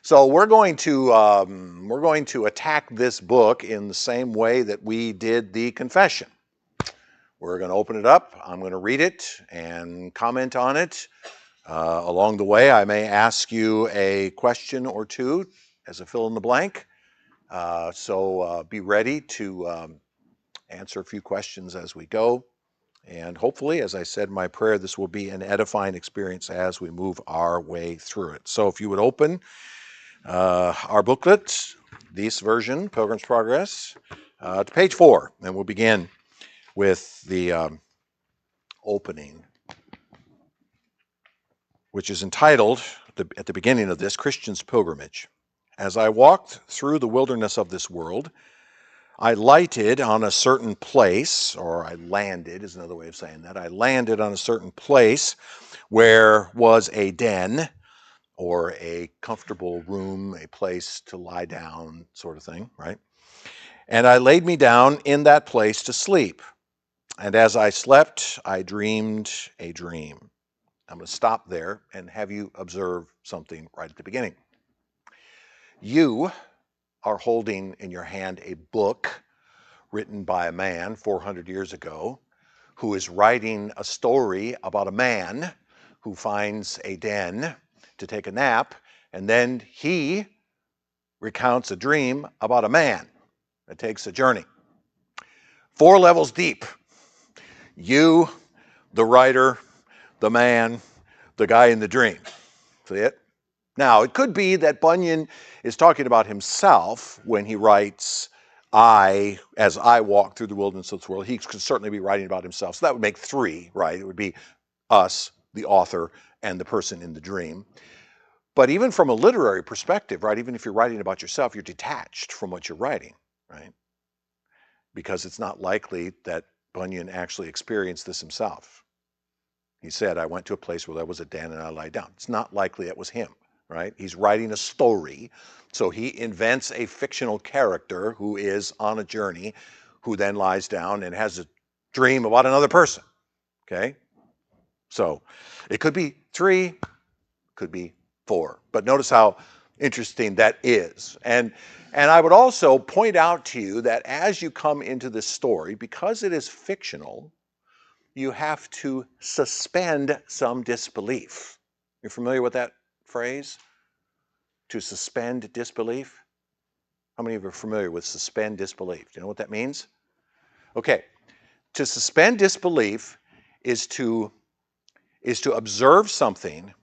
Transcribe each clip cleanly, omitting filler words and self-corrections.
So we're going to attack this book in the same way that we did the confession. We're going to open it up. I'm going to read it and comment on it. Along the way, I may ask you a question or two as a fill in the blank. So be ready to answer a few questions as we go. And hopefully, as I said in my prayer, this will be an edifying experience as we move our way through it. So if you would open our booklet, this version, Pilgrim's Progress, to page 4, and we'll begin with the opening, which is entitled, at the beginning of this, Christian's Pilgrimage. As I walked through the wilderness of this world, I lighted on a certain place, or I landed is another way of saying that. I landed on a certain place where was a den, or a comfortable room, a place to lie down, sort of thing, right? And I laid me down in that place to sleep. And as I slept, I dreamed a dream. I'm going to stop there and have you observe something right at the beginning. You are holding in your hand a book written by a man 400 years ago who is writing a story about a man who finds a den to take a nap, and then he recounts a dream about a man that takes a journey. 4 levels deep. You, the writer, the man, the guy in the dream. See it? Now, it could be that Bunyan is talking about himself when he writes, as I walk through the wilderness of this world. He could certainly be writing about himself. So that would make 3, right? It would be us, the author, and the person in the dream. But even from a literary perspective, right, even if you're writing about yourself, you're detached from what you're writing, right? Because it's not likely that Bunyan actually experienced this himself. He said, I went to a place where there was a den and I lied down. It's not likely it was him, right? He's writing a story. So he invents a fictional character who is on a journey, who then lies down and has a dream about another person, okay? So it could be 3, could be 4. But notice how interesting that is. And I would also point out to you that as you come into this story, because it is fictional, you have to suspend some disbelief. You're familiar with that phrase? To suspend disbelief? How many of you are familiar with suspend disbelief? Do you know what that means? Okay. To suspend disbelief is to observe something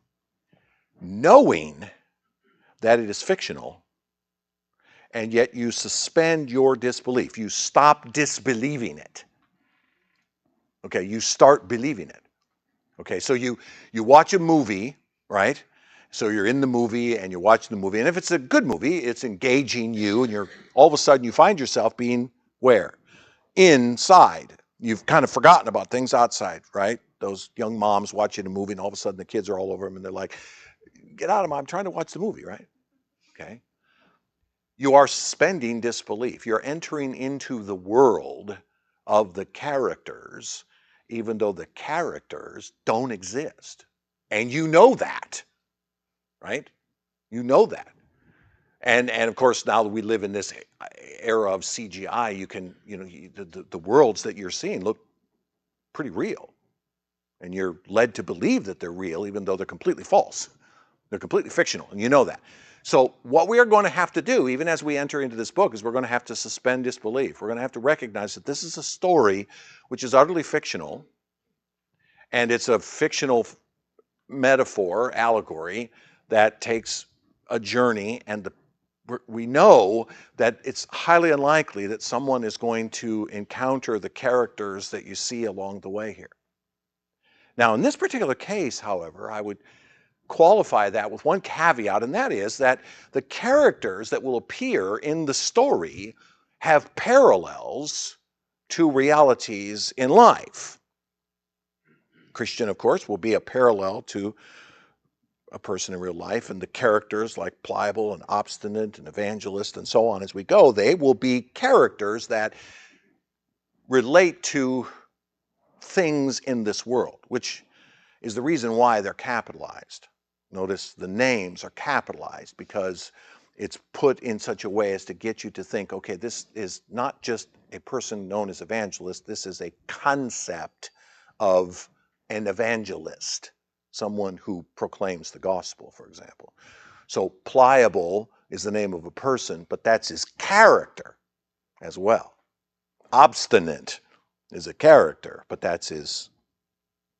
knowing that it is fictional, and yet you suspend your disbelief. You stop disbelieving it. Okay, you start believing it. Okay, so you watch a movie, right? So you're in the movie and you're watching the movie, and if it's a good movie, it's engaging you, and you're all of a sudden you find yourself being where? Inside. You've kind of forgotten about things outside, right? Those young moms watching a movie, and all of a sudden the kids are all over them, and they're like, "Get out of my! I'm trying to watch the movie," right? Okay. You are suspending disbelief. You're entering into the world of the characters, even though the characters don't exist. And you know that, right? You know that. And of course, now that we live in this era of CGI, you can, the worlds that you're seeing look pretty real. And you're led to believe that they're real, even though they're completely false. They're completely fictional, and you know that. So what we are going to have to do, even as we enter into this book, is we're going to have to suspend disbelief. We're going to have to recognize that this is a story which is utterly fictional, and it's a fictional metaphor, allegory, that takes a journey, and we know that it's highly unlikely that someone is going to encounter the characters that you see along the way here. Now, in this particular case, however, I would qualify that with one caveat, and that is that the characters that will appear in the story have parallels to realities in life. Christian, of course, will be a parallel to a person in real life, and the characters like Pliable and Obstinate and Evangelist and so on as we go, they will be characters that relate to things in this world, which is the reason why they're capitalized. Notice the names are capitalized because it's put in such a way as to get you to think, okay, this is not just a person known as evangelist, this is a concept of an evangelist, someone who proclaims the gospel, for example. So pliable is the name of a person, but that's his character as well. Obstinate is a character, but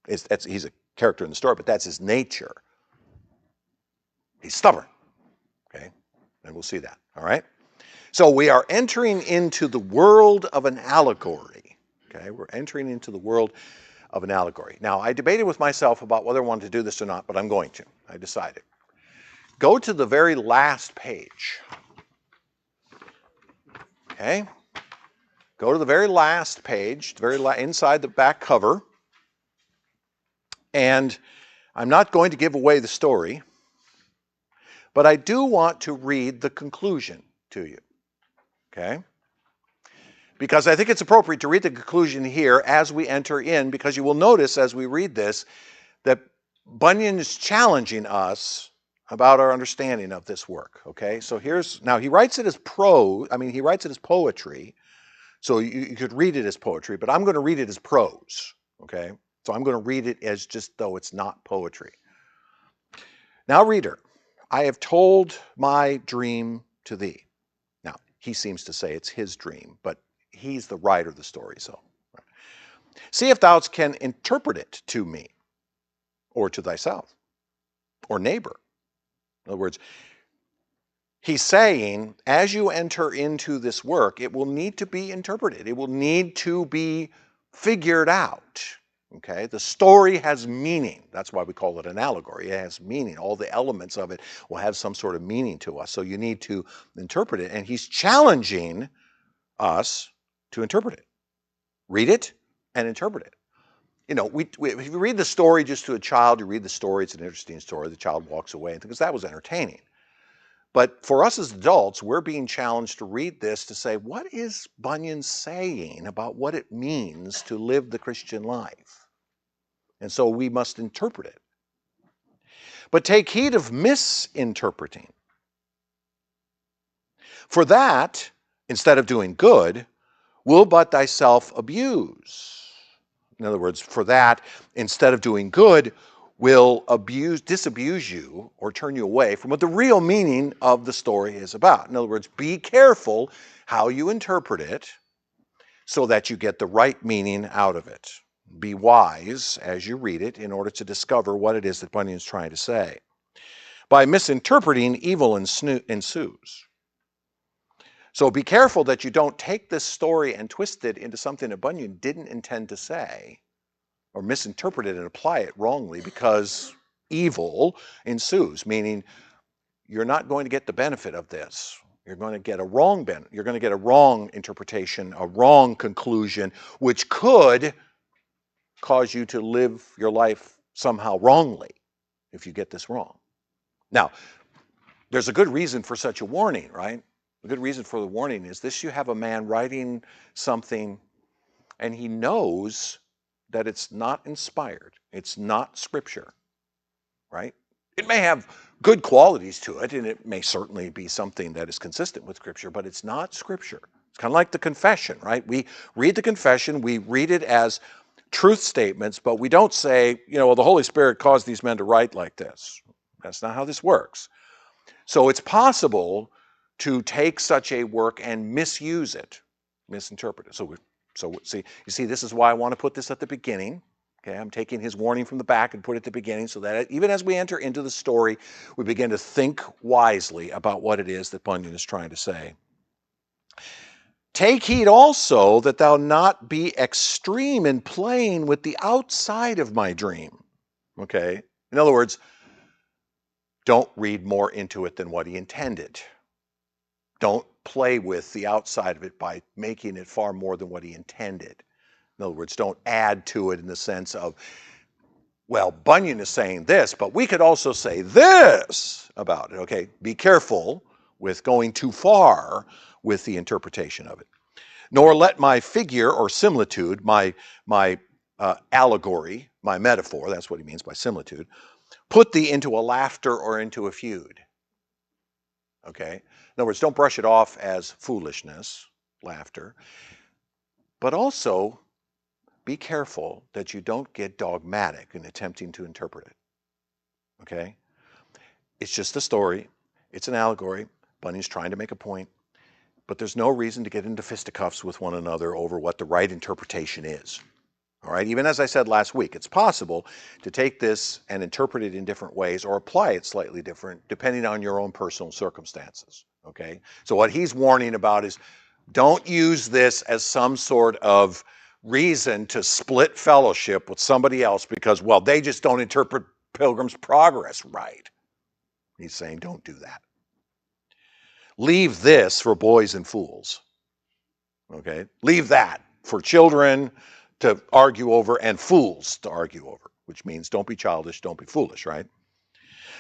he's a character in the story, but that's his nature. He's stubborn, okay? And we'll see that, all right? So we are entering into the world of an allegory, okay? We're entering into the world of an allegory. Now, I debated with myself about whether I wanted to do this or not, but I'm going to. I decided. Go to the very last page, okay? Go to the very last page, inside the back cover, and I'm not going to give away the story, but I do want to read the conclusion to you, okay? Because I think it's appropriate to read the conclusion here as we enter in, because you will notice as we read this that Bunyan is challenging us about our understanding of this work, okay? So now he writes it as prose, he writes it as poetry, so you could read it as poetry, but I'm going to read it as prose, okay? So I'm going to read it as just though it's not poetry. Now, reader, I have told my dream to thee. Now, he seems to say it's his dream, but he's the writer of the story, so. See if thou can interpret it to me, or to thyself, or neighbor. In other words, he's saying, as you enter into this work, it will need to be interpreted. It will need to be figured out. Okay? The story has meaning. That's why we call it an allegory. It has meaning. All the elements of it will have some sort of meaning to us. So you need to interpret it. And he's challenging us to interpret it. Read it and interpret it. You know, if you read the story just to a child, you read the story, it's an interesting story, the child walks away, because that was entertaining. But for us as adults, we're being challenged to read this to say, what is Bunyan saying about what it means to live the Christian life? And so we must interpret it. But take heed of misinterpreting. For that, instead of doing good, will but thyself abuse. In other words, for that, instead of doing good, will disabuse you or turn you away from what the real meaning of the story is about. In other words, be careful how you interpret it so that you get the right meaning out of it. Be wise as you read it in order to discover what it is that Bunyan is trying to say. By misinterpreting, evil ensues. So be careful that you don't take this story and twist it into something that Bunyan didn't intend to say, or misinterpret it and apply it wrongly, because evil ensues, meaning you're not going to get the benefit of this. You're going to get a wrong you're going to get a wrong interpretation, a wrong conclusion, which could cause you to live your life somehow wrongly if you get this wrong. Now, there's a good reason for such a warning, right? A good reason for the warning is this: you have a man writing something and he knows that it's not inspired. It's not scripture, right? It may have good qualities to it, and it may certainly be something that is consistent with scripture, but it's not scripture. It's kind of like the confession, right? We read the confession, we read it as truth statements, but we don't say, well, the Holy Spirit caused these men to write like this. That's not how this works. So it's possible to take such a work and misuse it, misinterpret it. So you see, this is why I want to put this at the beginning. Okay, I'm taking his warning from the back and put it at the beginning so that even as we enter into the story, we begin to think wisely about what it is that Bunyan is trying to say. Take heed also that thou not be extreme in playing with the outside of my dream. Okay, in other words, don't read more into it than what he intended. Don't play with the outside of it by making it far more than what he intended. In other words, don't add to it in the sense of, well, Bunyan is saying this, but we could also say this about it, okay? Be careful with going too far with the interpretation of it. Nor let my figure or similitude, my allegory, my metaphor, that's what he means by similitude, put thee into a laughter or into a feud. Okay? In other words, don't brush it off as foolishness, laughter, but also be careful that you don't get dogmatic in attempting to interpret it. Okay? It's just a story. It's an allegory. Bunyan's trying to make a point. But there's no reason to get into fisticuffs with one another over what the right interpretation is. All right? Even as I said last week, it's possible to take this and interpret it in different ways or apply it slightly different depending on your own personal circumstances. Okay? So what he's warning about is don't use this as some sort of reason to split fellowship with somebody else because, well, they just don't interpret Pilgrim's Progress right. He's saying don't do that. Leave this for boys and fools. Okay? Leave that for children to argue over and fools to argue over, which means don't be childish, don't be foolish, right?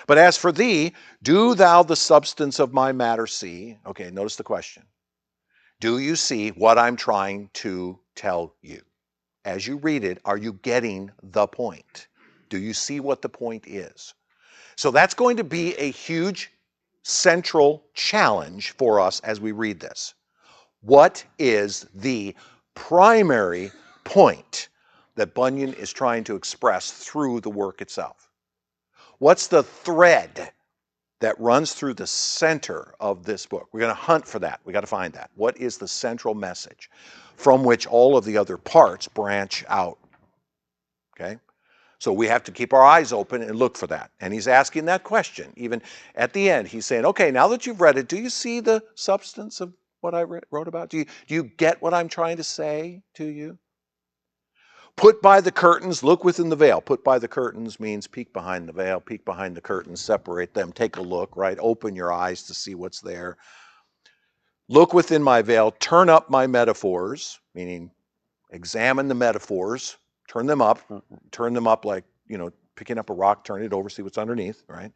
But as for thee, do thou the substance of my matter see? Okay, notice the question. Do you see what I'm trying to tell you? As you read it, are you getting the point? Do you see what the point is? So that's going to be a huge central challenge for us as we read this. What is the primary point that Bunyan is trying to express through the work itself? What's the thread that runs through the center of this book? We're going to hunt for that. We got to find that. What is the central message from which all of the other parts branch out? Okay? So we have to keep our eyes open and look for that. And he's asking that question. Even at the end, he's saying, okay, now that you've read it, do you see the substance of what I wrote about? Do you get what I'm trying to say to you? Put by the curtains, look within the veil. Put by the curtains means peek behind the veil, peek behind the curtains, separate them, take a look, right? Open your eyes to see what's there. Look within my veil, turn up my metaphors, meaning examine the metaphors, turn them up like, picking up a rock, turn it over, see what's underneath, right?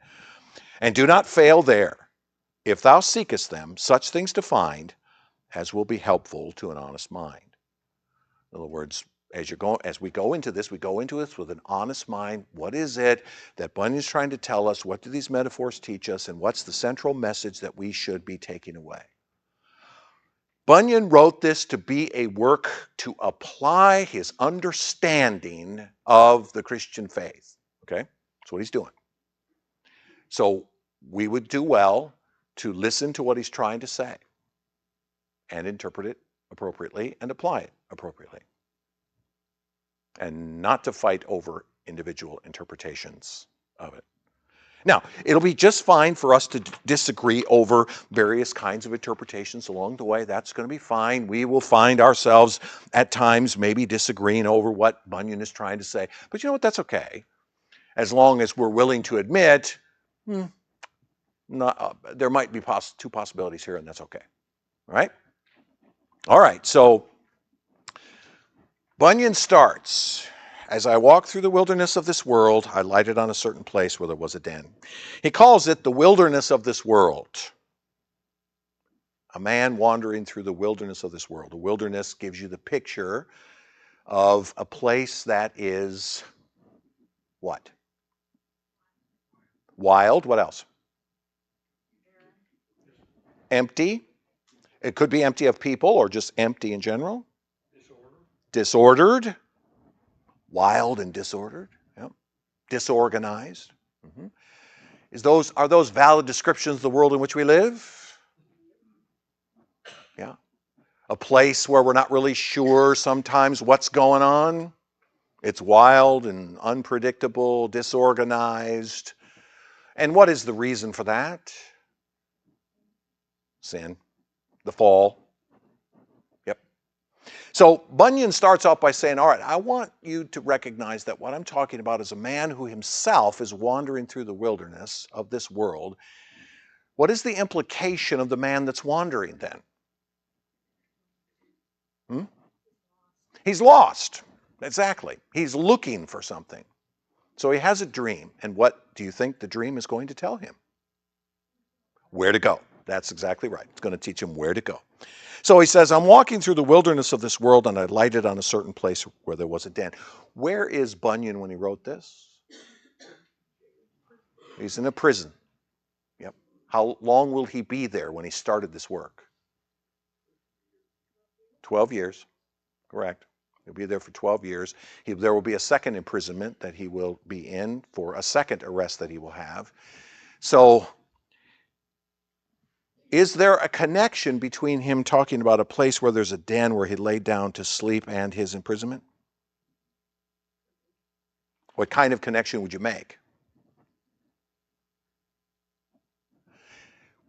And do not fail there. If thou seekest them, such things to find as will be helpful to an honest mind. In other words, as we go into this with an honest mind. What is it that Bunyan's trying to tell us? What do these metaphors teach us? And what's the central message that we should be taking away? Bunyan wrote this to be a work to apply his understanding of the Christian faith. Okay? That's what he's doing. So we would do well to listen to what he's trying to say and interpret it appropriately and apply it appropriately. And not to fight over individual interpretations of it. Now, it'll be just fine for us to disagree over various kinds of interpretations along the way. That's going to be fine. We will find ourselves at times maybe disagreeing over what Bunyan is trying to say. But you know what? That's okay. As long as we're willing to admit, there might be two possibilities here, and that's okay. All right? All right, so Bunyan starts, as I walked through the wilderness of this world, I lighted on a certain place where there was a den. He calls it the wilderness of this world. A man wandering through the wilderness of this world. The wilderness gives you the picture of a place that is what? Wild. What else? Empty. It could be empty of people or just empty in general. Disordered. Wild and disordered. Yep. Disorganized. Mm-hmm. Are those valid descriptions of the world in which we live? Yeah. A place where we're not really sure sometimes what's going on. It's wild and unpredictable, disorganized. And what is the reason for that? Sin. The fall. Yep. So Bunyan starts off by saying, all right, I want you to recognize that what I'm talking about is a man who himself is wandering through the wilderness of this world. What is the implication of the man that's wandering then? He's lost. Exactly. He's looking for something. So he has a dream. And what do you think the dream is going to tell him? Where to go. That's exactly right. It's going to teach him where to go. So he says, I'm walking through the wilderness of this world, and I lighted on a certain place where there was a den. Where is Bunyan when he wrote this? He's in a prison. Yep. How long will he be there when he started this work? 12 years. Correct. He'll be there for 12 years. There will be a second imprisonment that he will be in for a second arrest that he will have. So, is there a connection between him talking about a place where there's a den where he laid down to sleep and his imprisonment? What kind of connection would you make?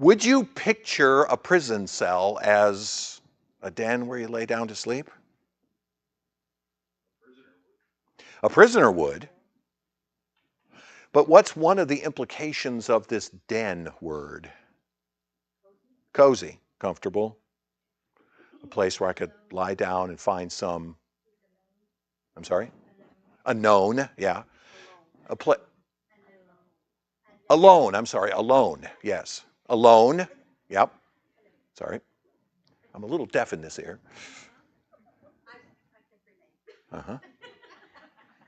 Would you picture a prison cell as a den where you lay down to sleep? A prisoner would. But what's one of the implications of this den word? Cozy, comfortable, a place where I could lie down and find some, I'm sorry? A known, yeah. Alone, I'm sorry, alone, yes. Alone, yep. Sorry. I'm a little deaf in this ear. Uh-huh.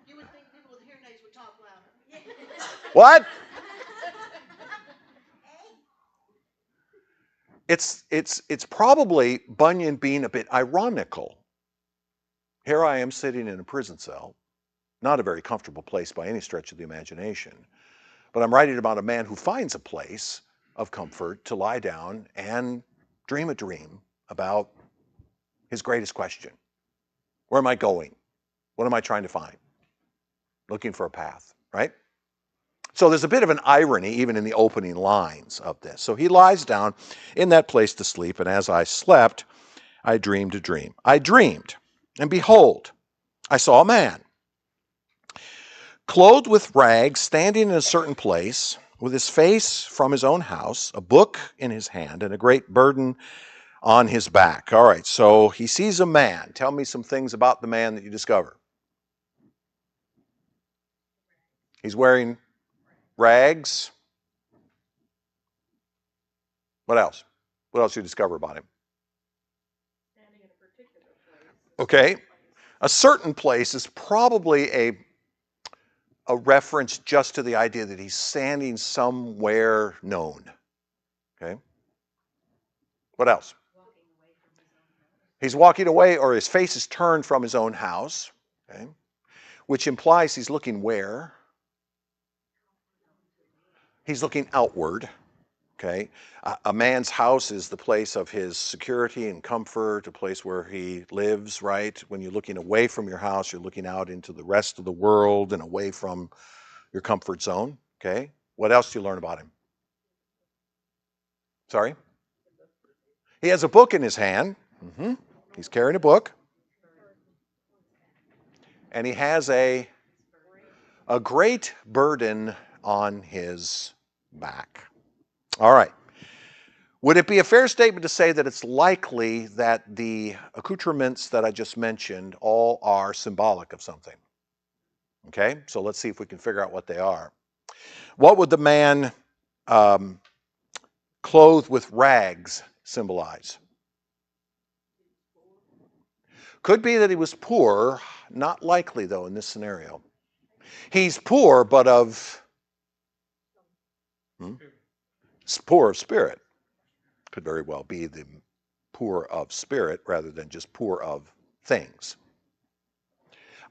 You would think people with hearing aids would talk louder. What? It's probably Bunyan being a bit ironical. Here I am sitting in a prison cell, not a very comfortable place by any stretch of the imagination, but I'm writing about a man who finds a place of comfort to lie down and dream a dream about his greatest question. Where am I going? What am I trying to find? Looking for a path, right? So there's a bit of an irony even in the opening lines of this. So he lies down in that place to sleep, and as I slept, I dreamed a dream. I dreamed, and behold, I saw a man, clothed with rags, standing in a certain place, with his face from his own house, a book in his hand, and a great burden on his back. All right, so he sees a man. Tell me some things about the man that you discover. He's wearing rags. What else? What else do you discover about him? Okay. A certain place is probably a reference just to the idea that he's standing somewhere known. Okay. What else? He's walking away, or his face is turned from his own house, okay, which implies he's looking where? He's looking outward. Okay, a man's house is the place of his security and comfort, a place where he lives, right? When you're looking away from your house, you're looking out into the rest of the world and away from your comfort zone. Okay, what else do you learn about him? Sorry? He has a book in his hand. Mm-hmm. He's carrying a book. And he has a great burden on his back. All right. Would it be a fair statement to say that it's likely that the accoutrements that I just mentioned all are symbolic of something? Okay, so let's see if we can figure out what they are. What would the man clothed with rags symbolize? Could be that he was poor, not likely though in this scenario. He's poor, but poor of spirit. Could very well be the poor of spirit rather than just poor of things.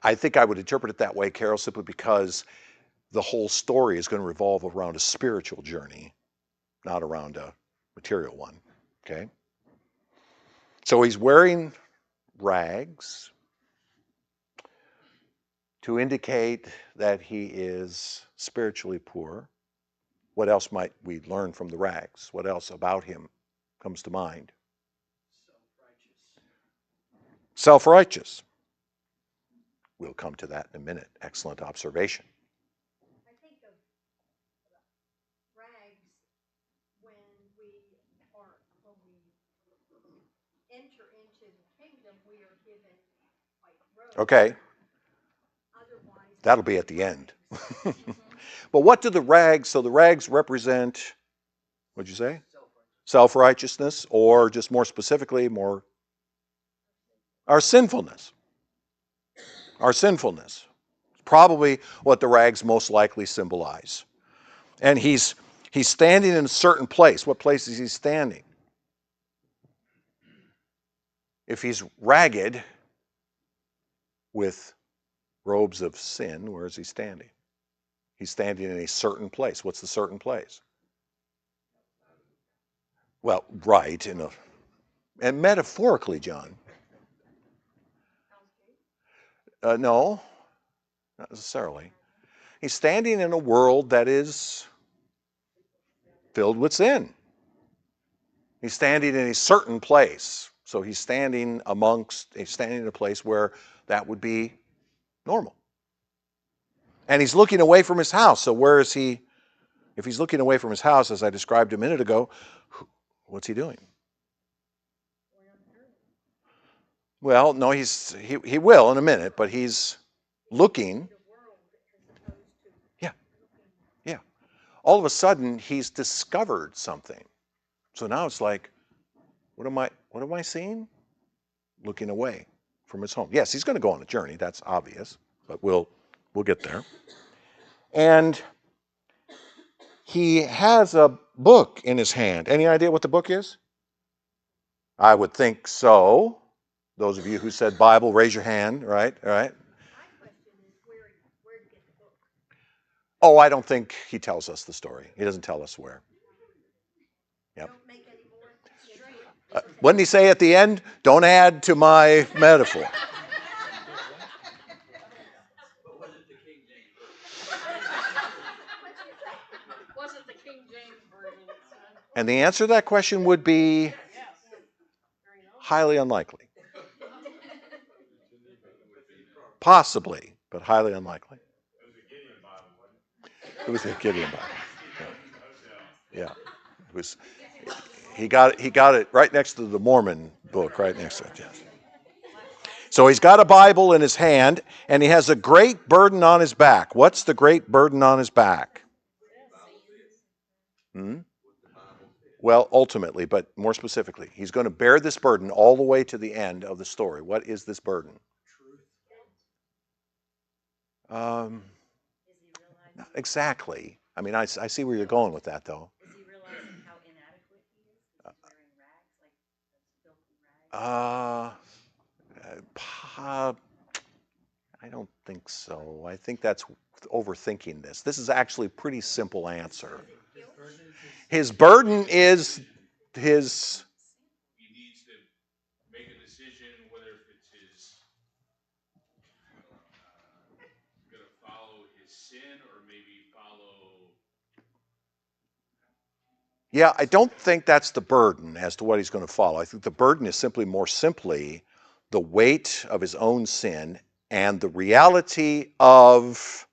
I think I would interpret it that way, Carol, simply because the whole story is going to revolve around a spiritual journey, not around a material one. Okay? So he's wearing rags to indicate that he is spiritually poor. What else might we learn from the rags? What else about him comes to mind? Self-righteous. We'll come to that in a minute. Excellent observation. I think of rags when we enter into the kingdom, we are given white robes. Okay. Otherwise, that'll be at the end. But what do the rags, so the rags represent, what'd you say? self-righteousness, or just more specifically, our sinfulness. Our sinfulness. Probably what the rags most likely symbolize. And he's standing in a certain place. What place is he standing? If he's ragged with robes of sin, where is he standing? He's standing in a certain place. What's the certain place? Well, right, and metaphorically, John. No, not necessarily. He's standing in a world that is filled with sin. He's standing in a certain place. So he's standing in a place where that would be normal. And he's looking away from his house. So where is he? If he's looking away from his house, as I described a minute ago, what's he doing? Well, no, he will in a minute, but he's looking. Yeah, yeah. All of a sudden, he's discovered something. So now it's like, what am I seeing? Looking away from his home. Yes, he's going to go on a journey. That's obvious, but we'll get there. And he has a book in his hand. Any idea what the book is? I would think so. Those of you who said Bible, raise your hand, right? All right. My question is where to get the book. Oh, I don't think he tells us the story. He doesn't tell us where. Yep. Don't make any more Wouldn't he say at the end, don't add to my metaphor? Was it the King James? Was it the King James version? And the answer to that question would be Yes. highly unlikely. Possibly, but highly unlikely. It was the Gideon Bible. Yeah. It was. He got it right next to the Mormon book, right next to it. Yes. So he's got a Bible in his hand, and he has a great burden on his back. What's the great burden on his back? Well, ultimately, but more specifically, he's going to bear this burden all the way to the end of the story. What is this burden? Not exactly. I mean, I see where you're going with that, though. Is he realizing how inadequate he is? Is he wearing rags, like filthy rags? I don't think so. I think that's overthinking this. This is actually a pretty simple answer. His burden is his. He needs to make a decision whether if it's his going to follow his sin or maybe follow. Yeah, I don't think that's the burden as to what he's going to follow. I think the burden is more simply the weight of his own sin and the reality of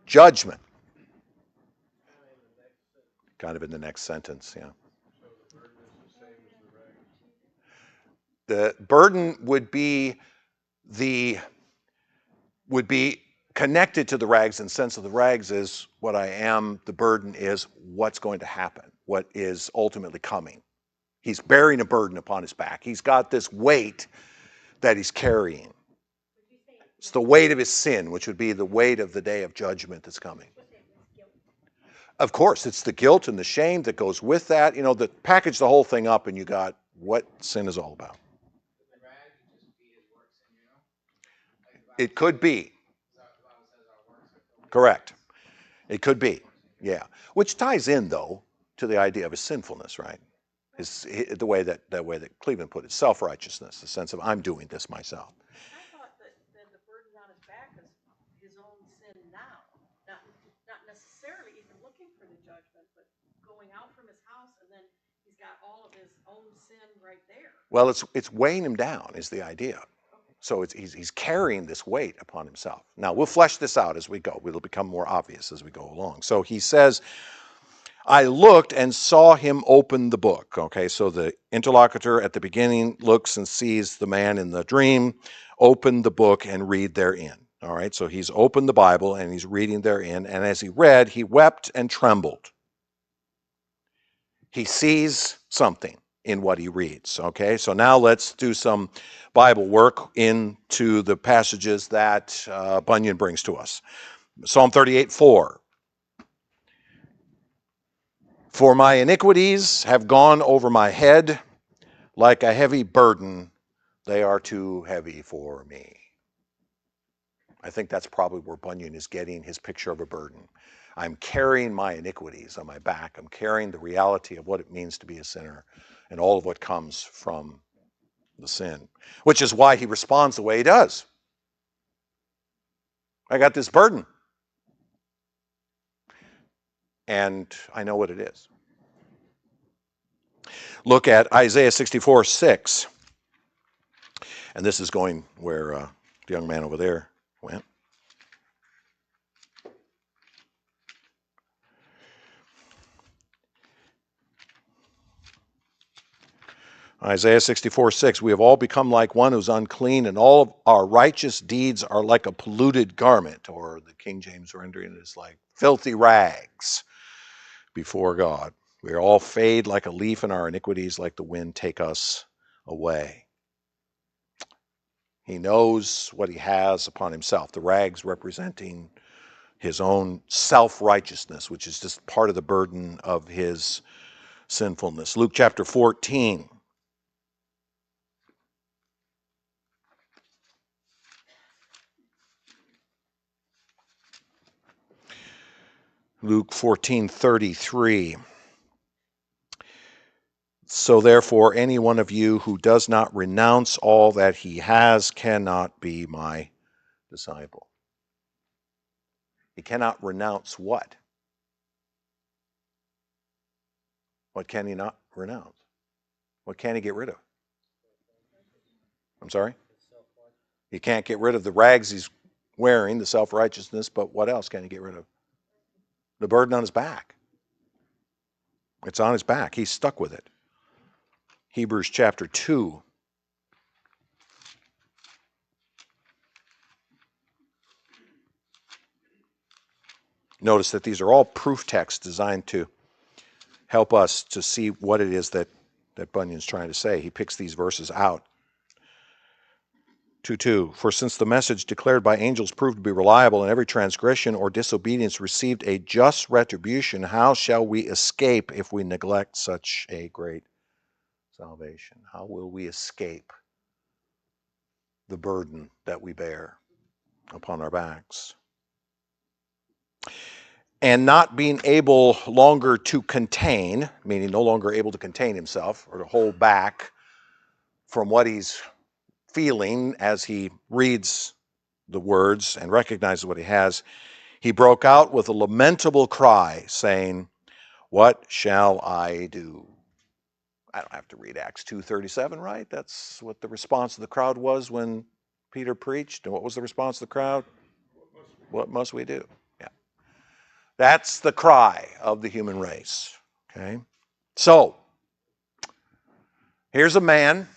judgment. Kind of in the next sentence, yeah. The burden would be connected to the rags, in the sense of the rags is what I am, the burden is what's going to happen, what is ultimately coming. He's bearing a burden upon his back. He's got this weight that he's carrying. It's the weight of his sin, which would be the weight of the day of judgment that's coming. Of course, it's the guilt and the shame that goes with that. You know, package the whole thing up and you got what sin is all about. It could be. Correct. It could be. Yeah. Which ties in, though, to the idea of his sinfulness, right? The way that Cleveland put it, self-righteousness, the sense of I'm doing this myself. I thought that the burden on his back is his own sin now, not necessarily even looking for the judgment, but going out from his house and then he's got all of his own sin right there. Well, it's weighing him down is the idea. So he's carrying this weight upon himself. Now, we'll flesh this out as we go. It'll become more obvious as we go along. So he says, I looked and saw him open the book. Okay, so the interlocutor at the beginning looks and sees the man in the dream open the book and read therein. All right, so he's opened the Bible and he's reading therein. And as he read, he wept and trembled. He sees something in what he reads. Okay, so now let's do some Bible work into the passages that Bunyan brings to us. Psalm 38:4. For my iniquities have gone over my head like a heavy burden. They are too heavy for me. I think that's probably where Bunyan is getting his picture of a burden. I'm carrying my iniquities on my back. I'm carrying the reality of what it means to be a sinner and all of what comes from the sin, which is why he responds the way he does. I got this burden, and I know what it is. Look at Isaiah 64:6, and this is going where the young man over there went. Isaiah 64:6, we have all become like one who's unclean, and all of our righteous deeds are like a polluted garment, or the King James rendering is like filthy rags before God. We are all fade like a leaf, and our iniquities like the wind take us away. He knows what he has upon himself, the rags representing his own self-righteousness, which is just part of the burden of his sinfulness. Luke chapter 14. Luke 14:33. So therefore, any one of you who does not renounce all that he has cannot be my disciple. He cannot renounce what? What can he not renounce? What can he get rid of? I'm sorry? He can't get rid of the rags he's wearing, the self-righteousness, but what else can he get rid of? The burden on his back. It's on his back. He's stuck with it. Hebrews chapter 2. Notice that these are all proof texts designed to help us to see what it is that Bunyan's trying to say. He picks these verses out. 2:2. For since the message declared by angels proved to be reliable, and every transgression or disobedience received a just retribution, how shall we escape if we neglect such a great salvation? How will we escape the burden that we bear upon our backs? And not being able longer to contain, meaning no longer able to contain himself or to hold back from what he's feeling as he reads the words and recognizes what he has, he broke out with a lamentable cry, saying, "What shall I do?" I don't have to read Acts 2:37, right? That's what the response of the crowd was when Peter preached. And what was the response of the crowd? What must we do? Yeah. That's the cry of the human race. Okay? So, here's a man.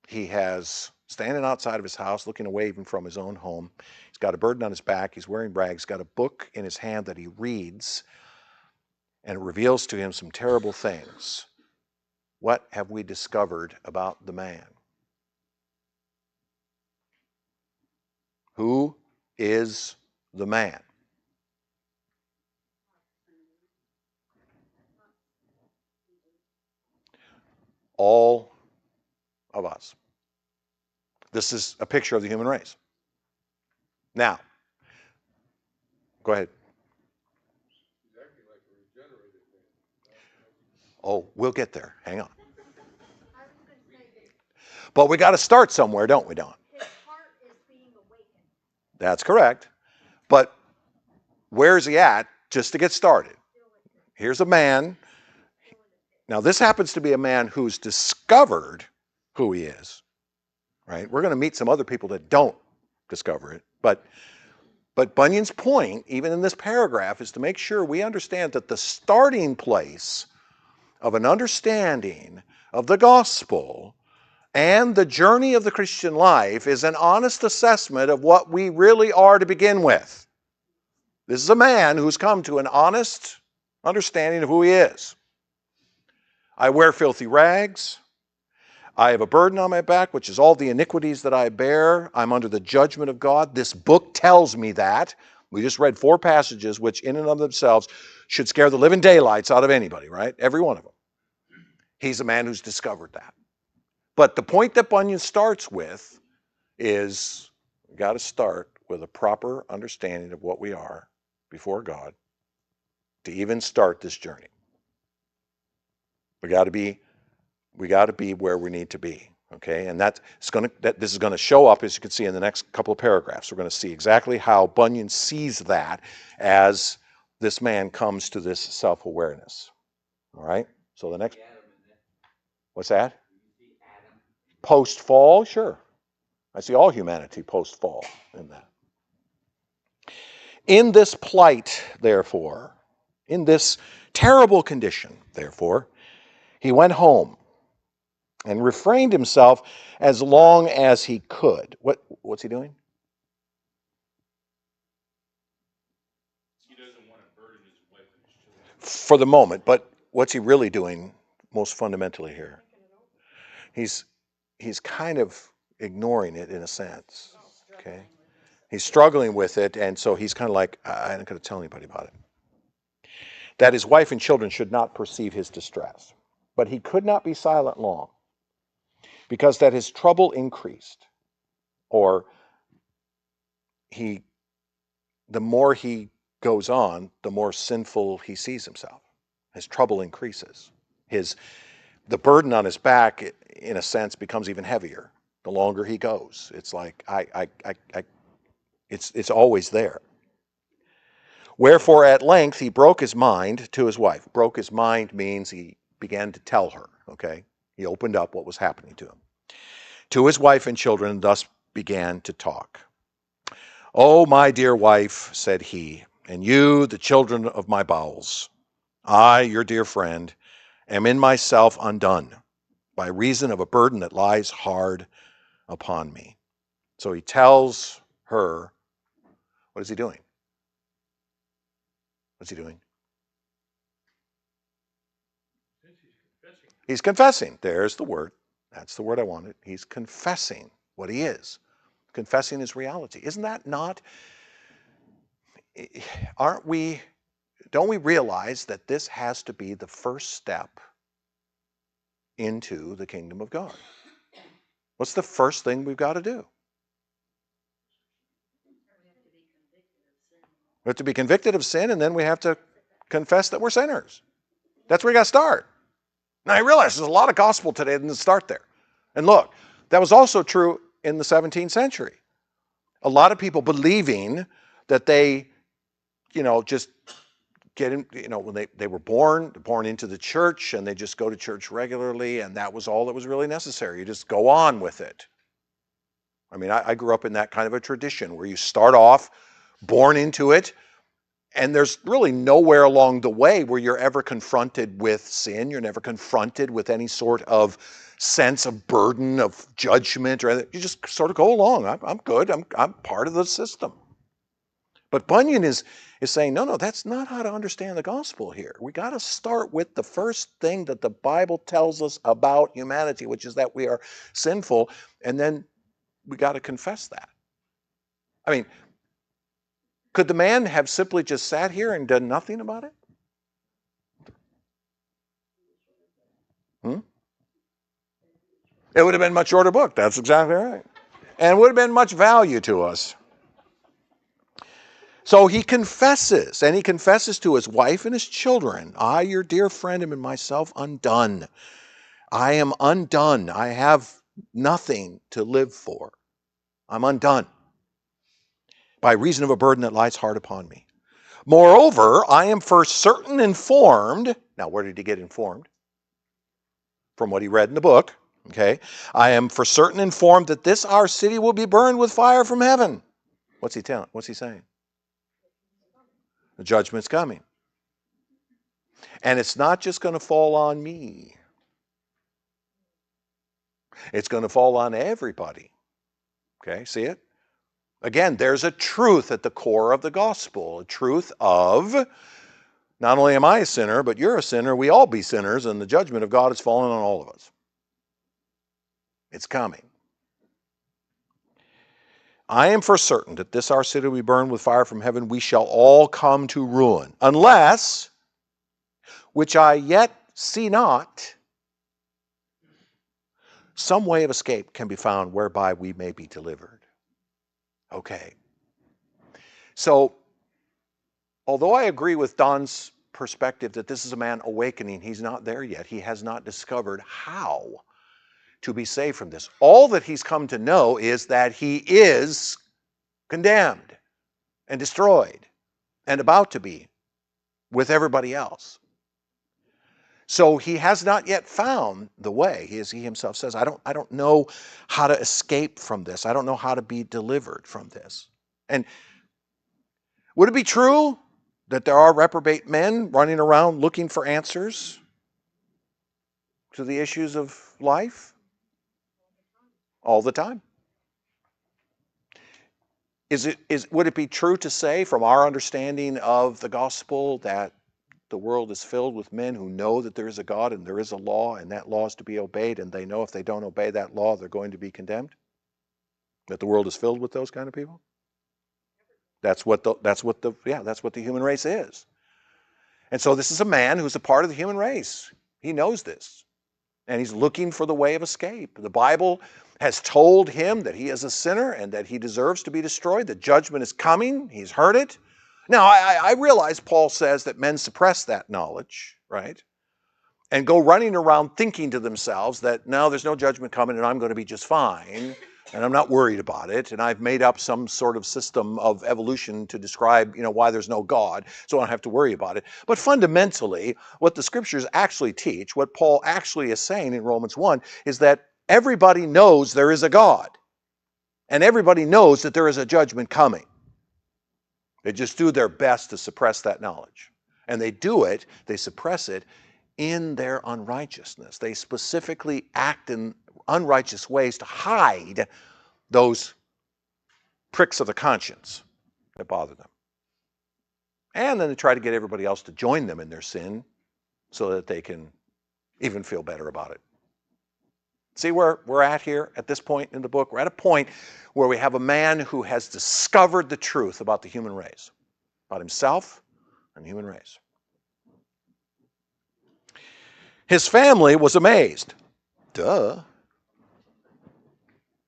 He has standing outside of his house, looking away even from his own home. He's got a burden on his back. He's wearing rags. He's got a book in his hand that he reads, and it reveals to him some terrible things. What have we discovered about the man? Who is the man? All of us. This is a picture of the human race. Now, go ahead. Oh, we'll get there. Hang on. I was going to say that But we got to start somewhere, don't we, Don? his heart is being awakened. That's correct. But where is he at just to get started? Here's a man. Now, this happens to be a man who's discovered who he is, right? We're going to meet some other people that don't discover it. But Bunyan's point, even in this paragraph, is to make sure we understand that the starting place of an understanding of the gospel and the journey of the Christian life is an honest assessment of what we really are to begin with. This is a man who's come to an honest understanding of who he is. I wear filthy rags. I have a burden on my back, which is all the iniquities that I bear. I'm under the judgment of God. This book tells me that. We just read 4 passages, which in and of themselves should scare the living daylights out of anybody, right? Every one of them. He's a man who's discovered that. But the point that Bunyan starts with is we've got to start with a proper understanding of what we are before God to even start this journey. We got to be where we need to be. Okay, and this is going to show up, as you can see in the next couple of paragraphs. We're going to see exactly how Bunyan sees that as this man comes to this self-awareness. All right, so the next, what's that? Post-fall, sure. I see all humanity post-fall in that. In this plight, therefore, in this terrible condition, therefore, he went home and refrained himself as long as he could. What's he doing? He doesn't want to burden his wife and his children. For the moment, but what's he really doing most fundamentally here? He's kind of ignoring it in a sense. Okay? He's struggling with it, and so he's kind of like, I'm not going to tell anybody about it. That his wife and children should not perceive his distress. But he could not be silent long, because that his trouble increased, or the more he goes on, the more sinful he sees himself. His trouble increases. The burden on his back, in a sense, becomes even heavier the longer he goes. It's like it's always there. Wherefore, at length, he broke his mind to his wife. Broke his mind means he began to tell her. Okay, he opened up what was happening to him. To his wife and children, thus began to talk. "Oh, my dear wife," said he, "and you, the children of my bowels, I, your dear friend, am in myself undone by reason of a burden that lies hard upon me." So he tells her, what is he doing? What's he doing? He's confessing. There's the word. That's the word I wanted. He's confessing what he is. Confessing his reality. Isn't that not? Don't we realize that this has to be the first step into the kingdom of God? What's the first thing we've got to do? We have to be convicted of sin, and then we have to confess that we're sinners. That's where you got to start. Now, I realize there's a lot of gospel today that doesn't start there. And look, that was also true in the 17th century. A lot of people believing that they, just get in, when they were born into the church, and they just go to church regularly, and that was all that was really necessary. You just go on with it. I mean, I grew up in that kind of a tradition where you start off born into it, and there's really nowhere along the way where you're ever confronted with sin. You're never confronted with any sort of sense of burden, of judgment, or anything. You just sort of go along. I'm good. I'm part of the system. But Bunyan is saying, no, that's not how to understand the gospel here. We got to start with the first thing that the Bible tells us about humanity, which is that we are sinful, and then we got to confess that. I mean, could the man have simply just sat here and done nothing about it? It would have been a much shorter book. That's exactly right. And it would have been much value to us. So he confesses, and he confesses to his wife and his children, "I, your dear friend, am in myself undone. I am undone. I have nothing to live for. I'm undone by reason of a burden that lies hard upon me. Moreover, I am for certain informed." Now, where did he get informed? From what he read in the book. Okay. "I am for certain informed that this our city will be burned with fire from heaven." What's he telling? What's he saying? The judgment's coming. And it's not just going to fall on me. It's going to fall on everybody. Okay, see it? Again, there's a truth at the core of the gospel, a truth of Not only am I a sinner, but you're a sinner. We all be sinners, and the judgment of God has fallen on all of us. It's coming. I am for certain that this our city will be burned with fire from heaven. We shall all come to ruin, unless, which I yet see not, some way of escape can be found whereby we may be delivered. Okay. So, although I agree with Don's perspective that this is a man awakening, he's not there yet. He has not discovered how to be saved from this. All that he's come to know is that he is condemned and destroyed and about to be with everybody else. So he has not yet found the way. As he himself says, I don't know how to escape from this. I don't know how to be delivered from this. And would it be true that there are reprobate men running around looking for answers to the issues of life? All the time. Would it be true to say, from our understanding of the gospel, that the world is filled with men who know that there is a God and there is a law, and that law is to be obeyed, and they know if they don't obey that law, they're going to be condemned? That the world is filled with those kind of people? That's what the human race is. And so this is a man who's a part of the human race. He knows this. And he's looking for the way of escape. The Bible has told him that he is a sinner and that he deserves to be destroyed. The judgment is coming. He's heard it. Now, I realize Paul says that men suppress that knowledge, right? And go running around thinking to themselves that, no, there's no judgment coming and I'm going to be just fine and I'm not worried about it, and I've made up some sort of system of evolution to describe, why there's no God, so I don't have to worry about it. But fundamentally, what the scriptures actually teach, what Paul actually is saying in Romans 1, is that everybody knows there is a God, and everybody knows that there is a judgment coming. They just do their best to suppress that knowledge. And they suppress it in their unrighteousness. They specifically act in unrighteous ways to hide those pricks of the conscience that bother them. And then they try to get everybody else to join them in their sin so that they can even feel better about it. See where we're at here at this point in the book? We're at a point where we have a man who has discovered the truth about the human race, about himself and the human race. His family was amazed. Duh.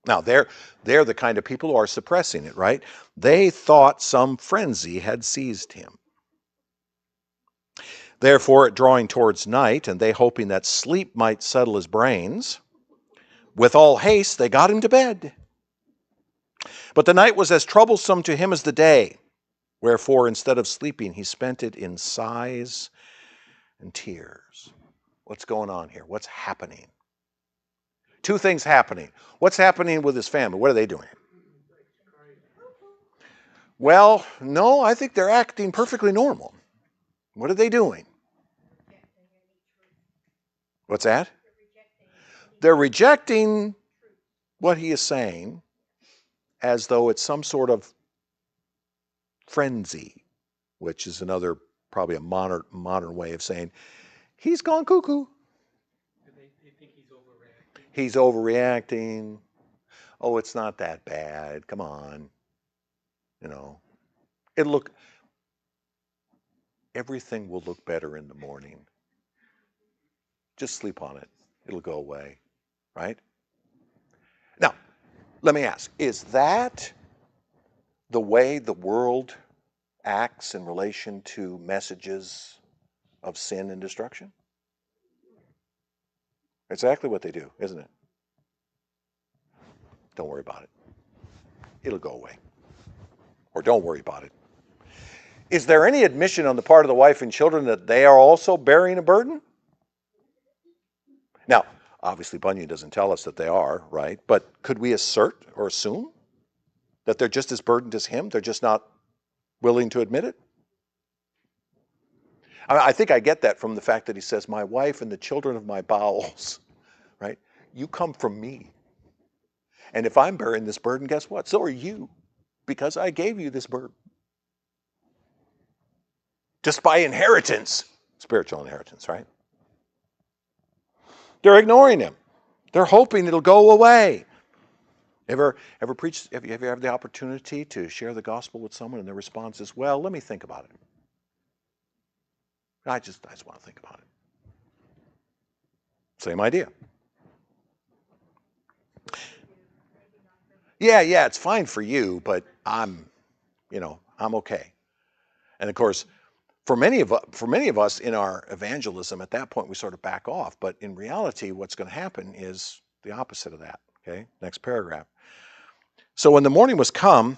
Now, they're the kind of people who are suppressing it, right? They thought some frenzy had seized him. Therefore, it drawing towards night, and they hoping that sleep might settle his brains, with all haste they got him to bed. But the night was as troublesome to him as the day. Wherefore, instead of sleeping, he spent it in sighs and tears. What's going on here? What's happening? Two things happening. What's happening with his family? What are they doing? Well, no, I think they're acting perfectly normal. What are they doing? What's that? They're rejecting what he is saying as though it's some sort of frenzy, which is another, probably a modern way of saying he's gone cuckoo. They think he's overreacting. He's overreacting. Oh, it's not that bad. Come on. Everything will look better in the morning. Just sleep on it. It'll go away, right? Now, let me ask, is that the way the world acts in relation to messages of sin and destruction? Exactly what they do, isn't it? Don't worry about it. It'll go away. Or don't worry about it. Is there any admission on the part of the wife and children that they are also bearing a burden? Now, obviously Bunyan doesn't tell us that they are, right? But could we assert or assume that they're just as burdened as him? They're just not willing to admit it? I think I get that from the fact that he says, my wife and the children of my bowels, right? You come from me. And if I'm bearing this burden, guess what? So are you, because I gave you this burden. just by inheritance, spiritual inheritance, right? They're ignoring him. They're hoping it'll go away. Ever preach? Have you ever had the opportunity to share the gospel with someone and their response is, "Well, let me think about it. I just want to think about it." Same idea. Yeah, it's fine for you, but I'm okay. And of course, for many of us in our evangelism, at that point we sort of back off. But in reality, what's going to happen is the opposite of that. Okay, next paragraph. So when the morning was come,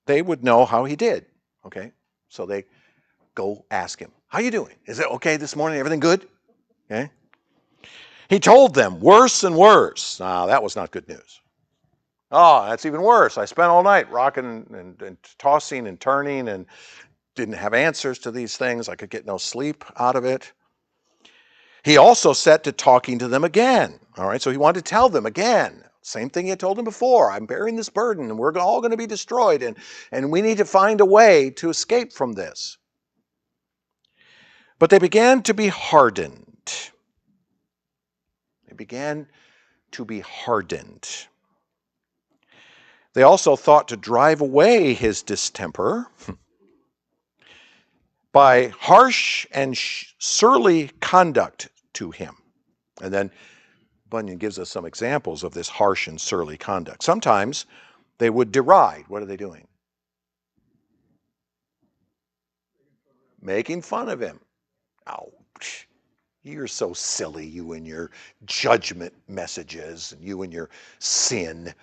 they would know how he did. Okay, so they go ask him, "How you doing? Is it okay this morning? Everything good?" Okay. He told them worse and worse. Now that was not good news. Oh, that's even worse. I spent all night rocking and tossing and turning and didn't have answers to these things. I could get no sleep out of it. He also set to talking to them again. All right, so he wanted to tell them again. Same thing he had told them before. I'm bearing this burden and we're all going to be destroyed and we need to find a way to escape from this. But they began to be hardened. They began to be hardened. They also thought to drive away his distemper by harsh and surly conduct to him. And then Bunyan gives us some examples of this harsh and surly conduct. Sometimes they would deride. What are they doing? Making fun of him. Ouch. You're so silly, you and your judgment messages, and you and your sin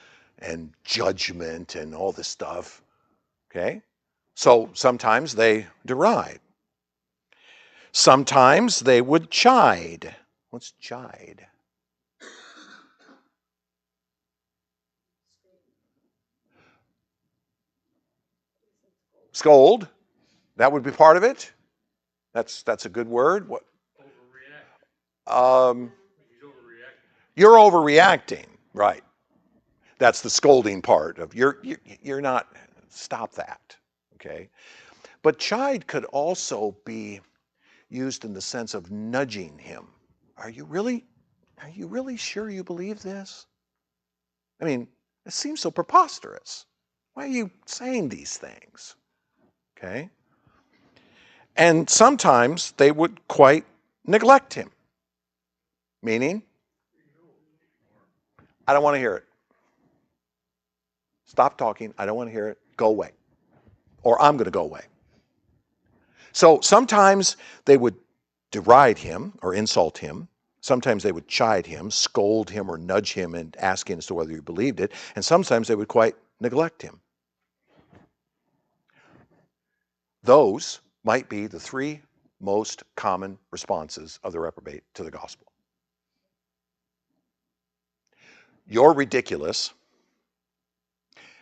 and judgment and all this stuff. Okay? So sometimes they deride. Sometimes they would chide. What's chide? Scold. That would be part of it. That's a good word. What? Overreact. He's overreacting. You're overreacting, right? That's the scolding part of you're not. Stop that, okay? But chide could also be used in the sense of nudging him. Are you really sure you believe this? I mean, it seems so preposterous. Why are you saying these things? Okay? And sometimes they would quite neglect him, meaning, I don't want to hear it. Stop talking. I don't want to hear it. Go away. Or I'm going to go away. So sometimes they would deride him or insult him. Sometimes they would chide him, scold him, or nudge him and ask him as to whether he believed it. And sometimes they would quite neglect him. Those might be the three most common responses of the reprobate to the gospel. You're ridiculous.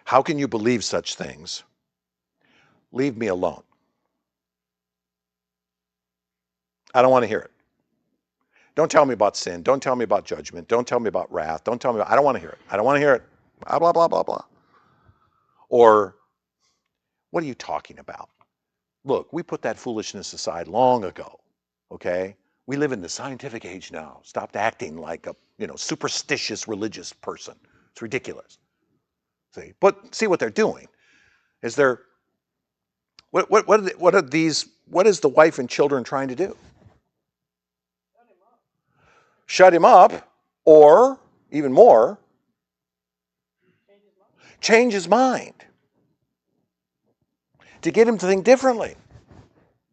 How can you believe such things? Leave me alone. I don't want to hear it. Don't tell me about sin. Don't tell me about judgment. Don't tell me about wrath. Don't tell me. I don't want to hear it. I don't want to hear it. Blah, blah, blah, blah, blah. Or, what are you talking about? Look, we put that foolishness aside long ago, okay? We live in the scientific age now. Stop acting like a, superstitious religious person. It's ridiculous. See, but see what they're doing is what is the wife and children trying to do? Shut him up, or even more, change his mind to get him to think differently.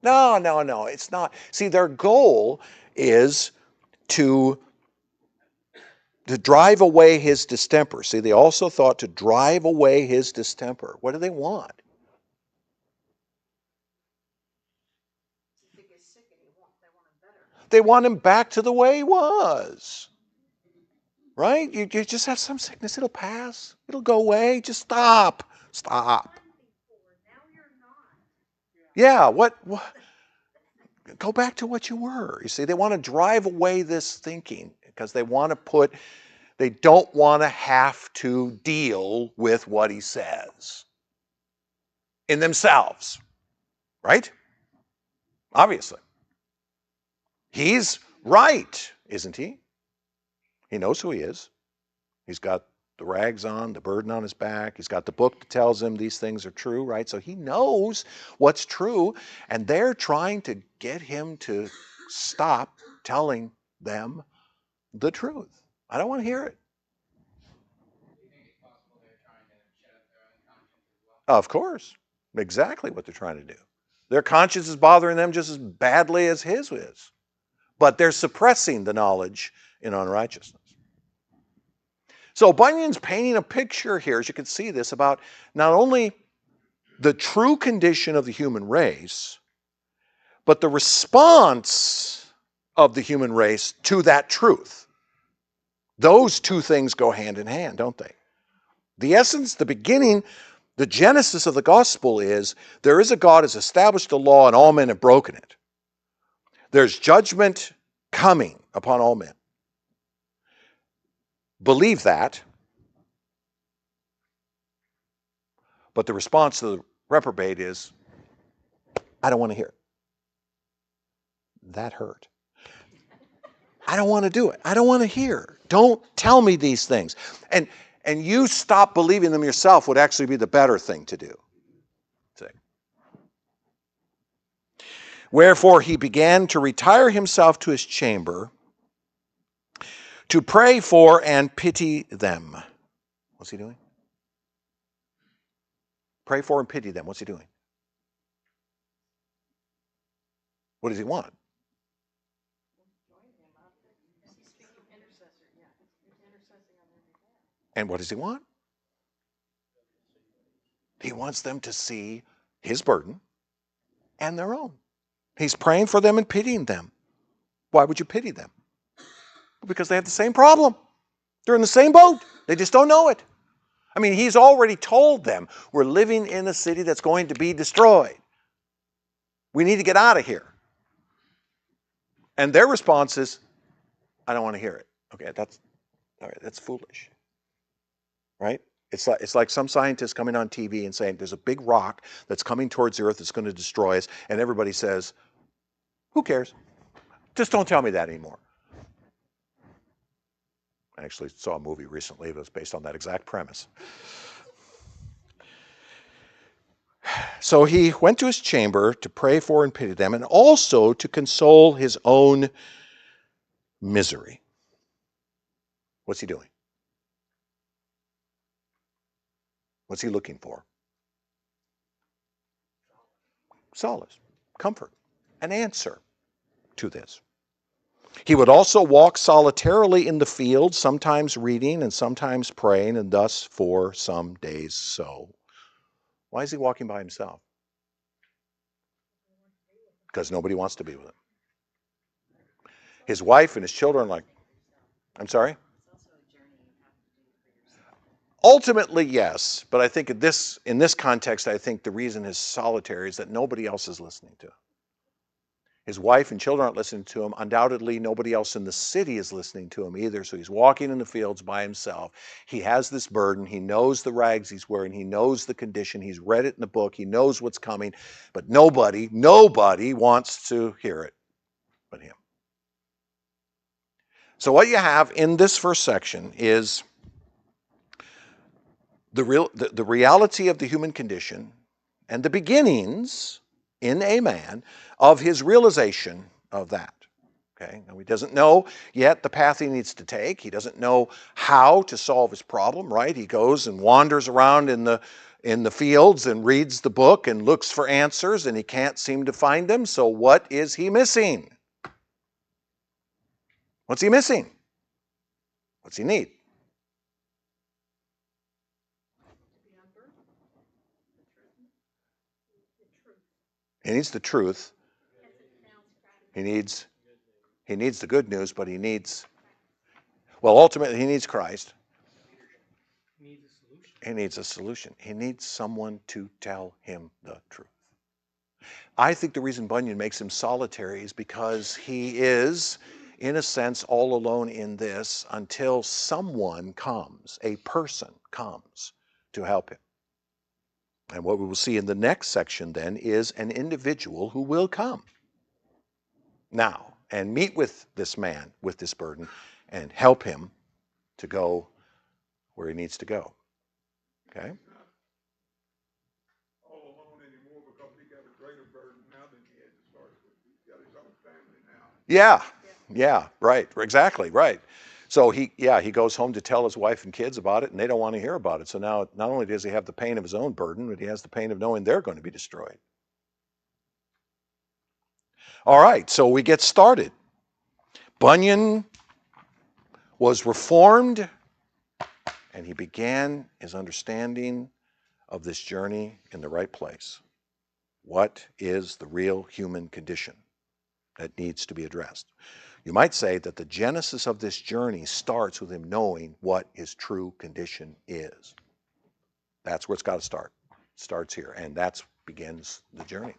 No, it's not. See, their goal is to drive away his distemper. See, they also thought to drive away his distemper. What do they want? They want him back to the way he was. Right? You just have some sickness. It'll pass. It'll go away. Just stop. Stop. Yeah, what? Go back to what you were. You see, they want to drive away this thinking because they don't want to have to deal with what he says in themselves. Right? Obviously. He's right, isn't he? He knows who he is. He's got the rags on, the burden on his back. He's got the book that tells him these things are true, right? So he knows what's true, and they're trying to get him to stop telling them the truth. I don't want to hear it. Of course. Exactly what they're trying to do. Their conscience is bothering them just as badly as his is. But they're suppressing the knowledge in unrighteousness. So Bunyan's painting a picture here, as you can see this, about not only the true condition of the human race, but the response of the human race to that truth. Those two things go hand in hand, don't they? The essence, the beginning, the genesis of the gospel is there is a God who has established a law and all men have broken it. There's judgment coming upon all men. Believe that. But the response to the reprobate is, I don't want to hear it. That hurt. I don't want to do it. I don't want to hear. Don't tell me these things. And you stop believing them yourself would actually be the better thing to do. See? Wherefore he began to retire himself to his chamber to pray for and pity them. What's he doing? Pray for and pity them. What's he doing? What does he want? And what does he want? He wants them to see his burden and their own. He's praying for them and pitying them. Why would you pity them? Because they have the same problem. They're in the same boat. They just don't know it. I mean, he's already told them, we're living in a city that's going to be destroyed. We need to get out of here. And their response is, I don't want to hear it. Okay, that's foolish. Right? It's like some scientists coming on TV and saying there's a big rock that's coming towards the earth that's going to destroy us, and everybody says, who cares? Just don't tell me that anymore. I actually saw a movie recently that was based on that exact premise. So he went to his chamber to pray for and pity them, and also to console his own misery. What's he doing? What's he looking for? Solace, comfort, an answer to this. He would also walk solitarily in the field, sometimes reading and sometimes praying, and thus for some days so. Why is he walking by himself? Because nobody wants to be with him. His wife and his children are like, I'm sorry? Ultimately, yes, but I think in this context, I think the reason is solitary is that nobody else is listening to him. His wife and children aren't listening to him. Undoubtedly, nobody else in the city is listening to him either. So he's walking in the fields by himself. He has this burden. He knows the rags he's wearing. He knows the condition. He's read it in the book. He knows what's coming. But nobody wants to hear it but him. So what you have in this first section is the reality of the human condition and the beginnings in a man of his realization of that. Okay, now he doesn't know yet the path he needs to take. He doesn't know how to solve his problem, right? He goes and wanders around in the fields and reads the book and looks for answers, and he can't seem to find them. So what is he missing? What's he missing? What's he need? He needs the truth. He needs the good news, but ultimately he needs Christ. He needs a solution. He needs someone to tell him the truth. I think the reason Bunyan makes him solitary is because he is, in a sense, all alone in this until someone comes, a person comes to help him. And what we will see in the next section then is an individual who will come. now and meet with this man with this burden and help him to go where he needs to go. Okay? All alone anymore because he got a greater burden now than he had to start with. He's got his own family now. Yeah, right, exactly, right. So he goes home to tell his wife and kids about it, and they don't want to hear about it. So now, not only does he have the pain of his own burden, but he has the pain of knowing they're going to be destroyed. All right, so we get started. Bunyan was reformed, and he began his understanding of this journey in the right place. What is the real human condition that needs to be addressed? You might say that the genesis of this journey starts with him knowing what his true condition is. That's where it's got to start. It starts here, and that begins the journey.